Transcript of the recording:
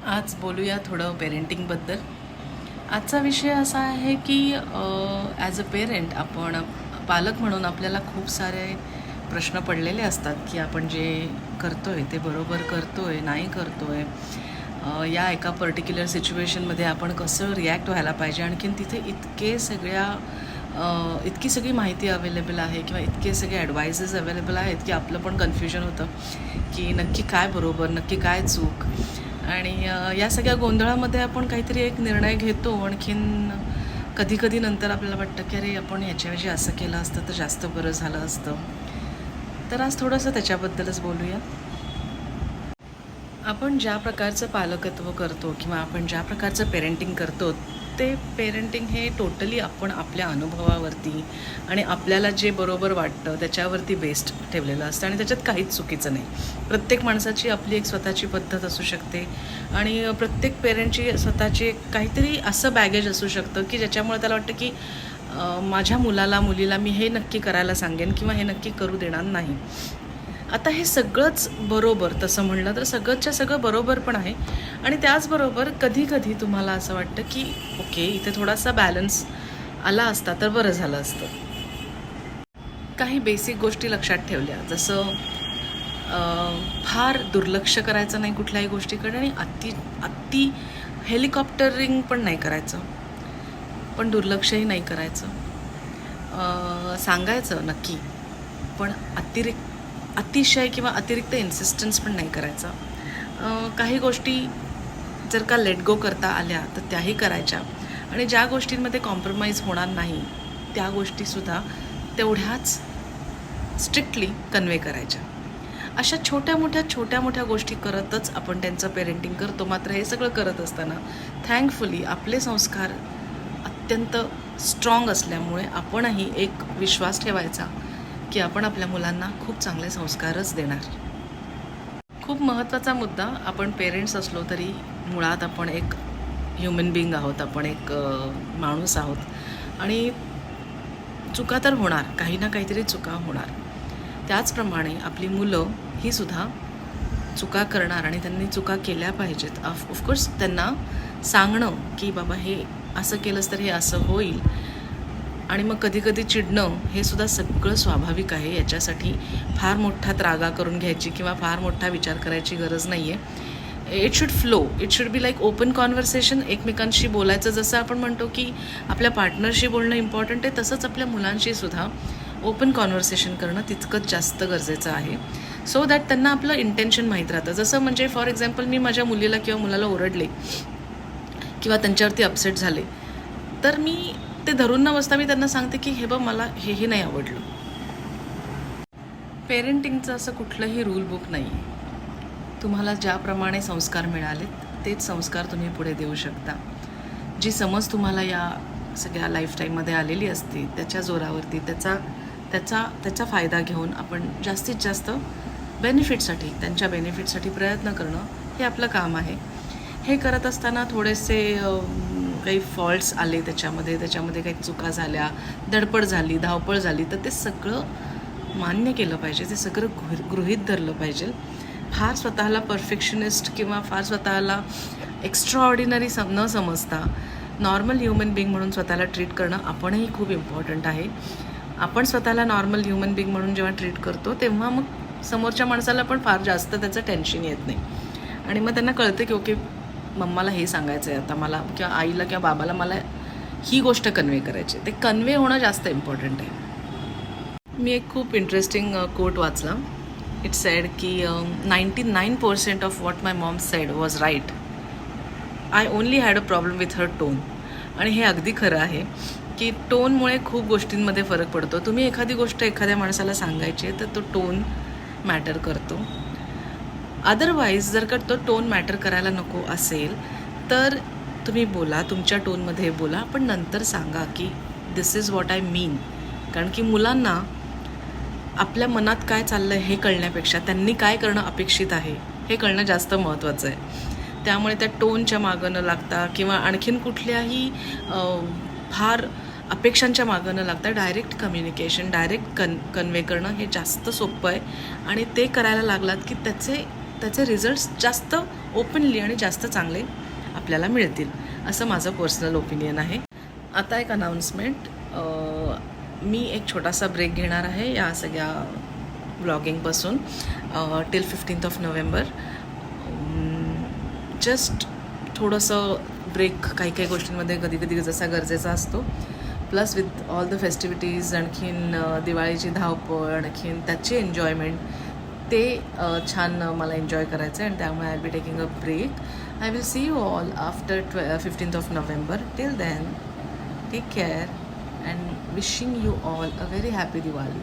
आज बोलूया थोडं पेरेंटिंगबद्दल. आजचा विषय असा आहे की ॲज अ पेरेंट आपण पालक म्हणून आपल्याला खूप सारे प्रश्न पडलेले असतात की आपण जे करतो आहे ते बरोबर करतो आहे नाही करतो आहे, या एका पर्टिक्युलर सिच्युएशनमध्ये आपण कसं रिॲक्ट व्हायला पाहिजे. आणखीन तिथे इतकी सगळी माहिती अवेलेबल आहे किंवा इतके सगळे ॲडवायसेस अवेलेबल आहेत की आपलं पण कन्फ्युजन होतं की नक्की काय बरोबर, नक्की काय चूक. आणि या सगळ्या गोंधळामध्ये आपण काहीतरी एक निर्णय घेतो. आणखीन कधी कधी नंतर आपल्याला वाटतं की अरे आपण ह्याच्याऐवजी असं केलं असतं तर जास्त बरं झालं असतं. तर आज थोडंसं त्याच्याबद्दलच बोलूया. आपण ज्या प्रकारचं पालकत्व करतो किंवा आपण ज्या प्रकारचं पेरेंटिंग करतो ते पेरेंटिंग हे टोटली आपण आपल्या अनुभवावरती आणि आपल्याला जे बरोबर वाटतं त्याच्यावरती बेस्ड ठेवलेलं असतं आणि त्याच्यात काहीच चुकीचं नाही. प्रत्येक माणसाची आपली एक स्वतःची पद्धत असू शकते आणि प्रत्येक पेरेंटची स्वतःची काहीतरी असं बॅगेज असू शकतं की ज्याच्यामुळे त्याला वाटतं की माझ्या मुलीला मी हे नक्की करायला सांगेन किंवा हे नक्की करू देणार नाही. आता हे सगळंच बरोबर तसं म्हणलं तर सगळंच्या सगळं बरोबर पण आहे. आणि त्याचबरोबर कधी कधी तुम्हाला असं वाटतं की ओके, इथे थोडासा बॅलन्स आला असता तर बरं झालं असतं. काही बेसिक गोष्टी लक्षात ठेवल्या, जसं फार दुर्लक्ष करायचं नाही कुठल्याही गोष्टीकडे आणि अति अति हेलिकॉप्टरिंग पण नाही करायचं, पण दुर्लक्षही नाही करायचं. सांगायचं नक्की, पण अतिशय किंवा अतिरिक्त इन्सिस्टन्स पण नाही करायचा. काही गोष्टी जर का लेट गो करता आल्या तर त्याही करायच्या आणि ज्या गोष्टींमध्ये कॉम्प्रोमाइज होणार नाही त्या गोष्टीसुद्धा तेवढ्याच स्ट्रिक्टली कन्वे करायच्या. अशा छोट्या मोठ्या गोष्टी करतच आपण त्यांचं पेरेंटिंग करतो. मात्र हे सगळं करत असताना थँकफुली आपले संस्कार अत्यंत स्ट्रॉंग असल्यामुळे आपणही एक विश्वास ठेवायचा की आपण आपल्या मुलांना खूप चांगले संस्कारच देणार. खूप महत्त्वाचा मुद्दा, आपण पेरेंट्स असलो तरी मुळात आपण एक ह्युमन बिईंग आहोत, आपण एक माणूस आहोत आणि चुका तर होणार, काही ना काहीतरी चुका होणार. त्याचप्रमाणे आपली मुलं ही सुद्धा चुका करणार आणि त्यांनी चुका केल्या पाहिजेत. ऑफकोर्स त्यांना सांगणं की बाबा हे असं केलंस तर हे असं होईल आणि मग कधी कधी चिडणं हे सुद्धा सगळं स्वाभाविक आहे. याच्यासाठी फार मोठा त्रागा करून घ्यायची किंवा फार मोठा विचार करायची गरज नाही आहे. It should flow, it should be like open conversation. एकमेकांशी बोलायचं, जसं आपण म्हणतो की आपल्या पार्टनरशी बोलणं इम्पॉर्टंट आहे, तसंच आपल्या मुलांशी सुद्धा ओपन कॉन्व्हर्सेशन करणं तितकंच जास्त गरजेचं आहे. सो दॅट त्यांना आपलं इंटेन्शन माहीत राहतं. जसं म्हणजे फॉर एक्झाम्पल मी माझ्या मुलीला किंवा मुलाला ओरडले किंवा त्यांच्यावरती अपसेट झाले तर मी ते धरून न बसता मी त्यांना सांगते की हे बघ, मला हे नाही आवडलं. पेरेंटिंगचं असं कुठलंही रूल बुक नाही. तुम्हाला ज्याप्रमाणे संस्कार मिळालेत तेच संस्कार तुम्ही पुढे देऊ शकता. जी समज तुम्हाला या सगळ्या लाईफटाईममध्ये आलेली असते त्याच्या जोरावरती त्याचा फायदा घेऊन आपण जास्तीत जास्त त्यांच्या बेनिफिटसाठी प्रयत्न करणं हे आपलं काम आहे. हे करत असताना थोडेसे काही फॉल्ट्स आले त्याच्यामध्ये काही चुका झाल्या, धडपड झाली, धावपळ झाली, तर ते सगळं मान्य केलं पाहिजे, ते सगळं गृहीत धरलं पाहिजे. फार स्वतःला परफेक्शनिस्ट किंवा फार स्वतःला एक्स्ट्रा ऑर्डिनरी न समजता नॉर्मल ह्युमन बिईंग म्हणून स्वतःला ट्रीट करणं आपणही खूप इम्पॉर्टंट आहे. आपण स्वतःला नॉर्मल ह्युमन बिईंग म्हणून जेव्हा ट्रीट करतो तेव्हा मग समोरच्या माणसाला पण फार जास्त त्याचं टेन्शन येत नाही आणि मग त्यांना कळतं की ओके, मम्माला हे सांगायचं आहे आता मला, किंवा आईला किंवा बाबाला मला ही गोष्ट कन्वे करायची. ते कन्वे होणं जास्त इम्पॉर्टंट आहे. मी एक खूप इंटरेस्टिंग कोट वाचला. इट सेड की 99% of what my mom said was right. I only had a problem with her tone. आणि हे अगदी खरं आहे की टोनमुळे खूप गोष्टींमध्ये फरक पडतो. तुम्ही एखादी गोष्ट एखाद्या माणसाला सांगायची आहे तर तो टोन मॅटर करतो. अदरवाईज जर का तो टोन मॅटर करायला नको असेल तर तुम्ही बोला, तुमच्या टोनमध्ये बोला, पण नंतर सांगा की दिस इज वॉट आय मीन. कारण की मुलांना आपल्या मनात काय चाललं आहे हे कळण्यापेक्षा त्यांनी काय करणं अपेक्षित आहे हे कळणं जास्त महत्त्वाचं आहे. त्यामुळे त्या टोनच्या मागं न लागता किंवा आणखीन कुठल्याही फार अपेक्षांच्या मागं न लागता डायरेक्ट कम्युनिकेशन, डायरेक्ट कन्वे करणं हे जास्त सोपं आहे. आणि ते करायला लागलात की त्याचे त्याचे रिझल्ट्स जास्त ओपनली आणि जास्त चांगले आपल्याला मिळतील, असं माझं पर्सनल ओपिनियन आहे. आता एक अनाऊन्समेंट, मी एक छोटासा ब्रेक घेणार आहे या सगळ्या व्लॉगिंगपासून till 15th of November. Just थोडंसं ब्रेक काही काही गोष्टींमध्ये कधी कधी जसा गरजेचा असतो. Plus with all the festivities, आणखीन दिवाळीची धावपळ, आणखीन त्याची एन्जॉयमेंट, ते छान मला एन्जॉय करायचं आहे आणि त्यामुळे I will be taking a break. I will see you all after 15th of November. Till then, take care and wishing you all a very happy Diwali.